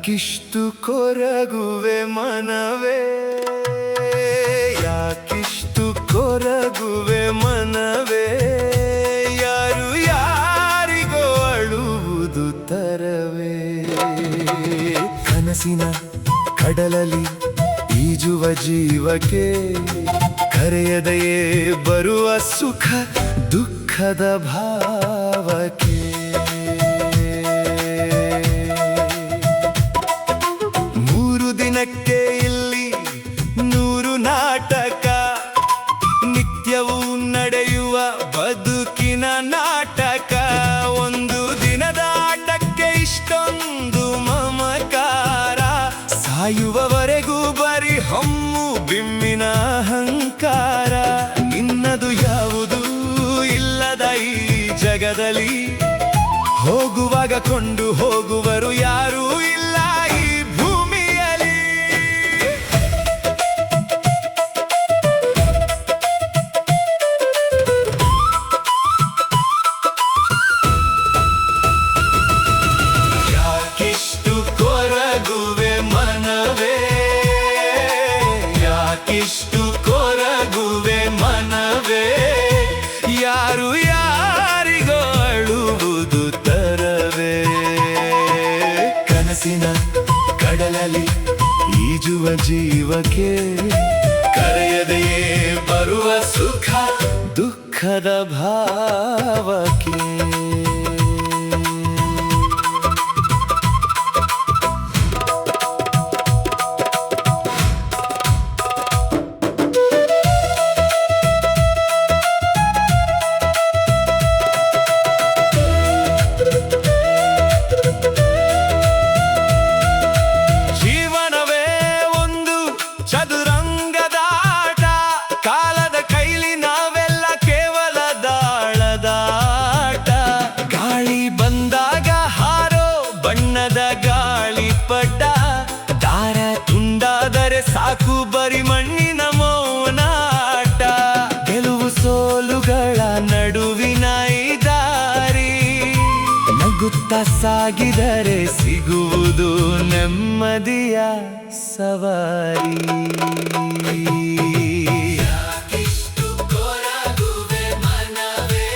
ಯಾಕಿಷ್ಟು ಕೊರಗುವೆ ಮನವೇ, ಯಾಕಿಷ್ಟು ಕೊರಗುವೆ ಮನವೇ, ಯಾರು ಯಾರಿಗೋ ಅಳುವುದು ತರವೇ. ಕನಸಿನ ಕಡಲಲ್ಲಿ ಈಜುವ ಜೀವಕ್ಕೆ ಕರೆಯದೆಯೇ ಬರುವ ಸುಖ ದುಃಖದ ಭಾವಕ್ಕೆ. ದಿನಕ್ಕೆ ಇಲ್ಲಿ 100 ನಾಟಕ, ನಿತ್ಯವೂ ನಡೆಯುವ ಬದುಕಿನ ನಾಟಕ. ಒಂದು ದಿನದ ಆಟಕ್ಕೆ ಇಷ್ಟೊಂದು ಮಮಕಾರ, ಸಾಯುವವರೆಗೂ ಬರೀ ಹೊಮ್ಮು ಬಿಮ್ಮಿನ ಅಹಂಕಾರ. ನಿನ್ನದು ಯಾವುದೂ ಇಲ್ಲದ ಈ ಜಗದಲ್ಲಿ, ಹೋಗುವಾಗ ಕೊಂಡು ಹೋಗುವರು ಯಾರೂ ಇಲ್ಲ ಈ ಭೂಮಿಯಲ್ಲಿ. ಯಾಕಿಷ್ಟು ಕೊರಗುವೆ ಮನವೇ, ಯಾಕಿಷ್ಟು ಕೊರಗುವೆ ಮನವೇ, ಯಾರು ಯಾರಿಗೋ ಅಳುವುದು ತರವೇ. ಕನಸಿನ ಕಡಲಲ್ಲಿ ಈಜುವ ಜೀವಕ್ಕೆ ಕರೆಯದೆಯೇ ಬರುವ ಸುಖ ದುಃಖದ ಭಾವಕ್ಕೆ. ಚದುರಂಗದಾಟ, ಕಾಲದ ಕೈಲಿ ನಾವೆಲ್ಲ ಕೇವಲ ದಾಳದಾಟ. ಗಾಳಿ ಬಂದಾಗ ಹಾರೋ ಬಣ್ಣದ ಗಾಳಿಪಟ, ದಾರ ತುಂಡಾದರೆ ಸಾಕು ಬರಿ ಮಣ್ಣಿನ ಮೌನಾಟ. ಗೆಲುವು ಸೋಲುಗಳ ನಡುವಿನ ಈ ದಾರಿ, ನಗುತ್ತಾ ಸಾಗಿದರೆ ಸಿಗುವುದು ನೆಮ್ಮದಿಯ ಸವಾರಿ. ಯಾಕಿಷ್ಟು ಕೊರಗುವೆ ಮನವೇ,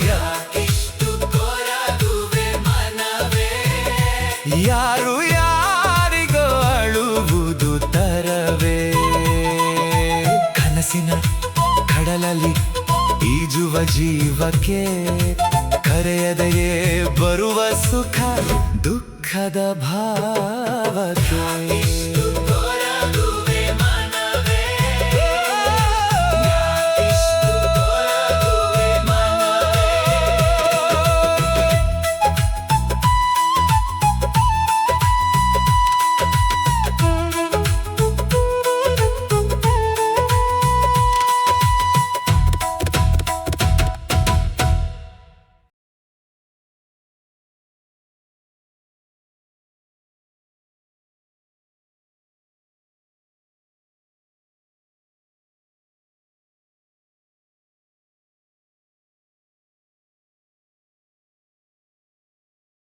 ಯಾಕಿಷ್ಟು ಕೊರಗುವೆ ಮನವೇ, ಯಾರು ಯಾರಿಗೋ ಅಳುವುದು ತರವೇ. ಕನಸಿನ ಕಡಲಲ್ಲಿ ಈಜುವ ಜೀವಕ್ಕೆ ಕರೆಯದೆಯೇ ಬರುವ ಸುಖ ದುಃಖದ ಭಾವಕ್ಕೆ.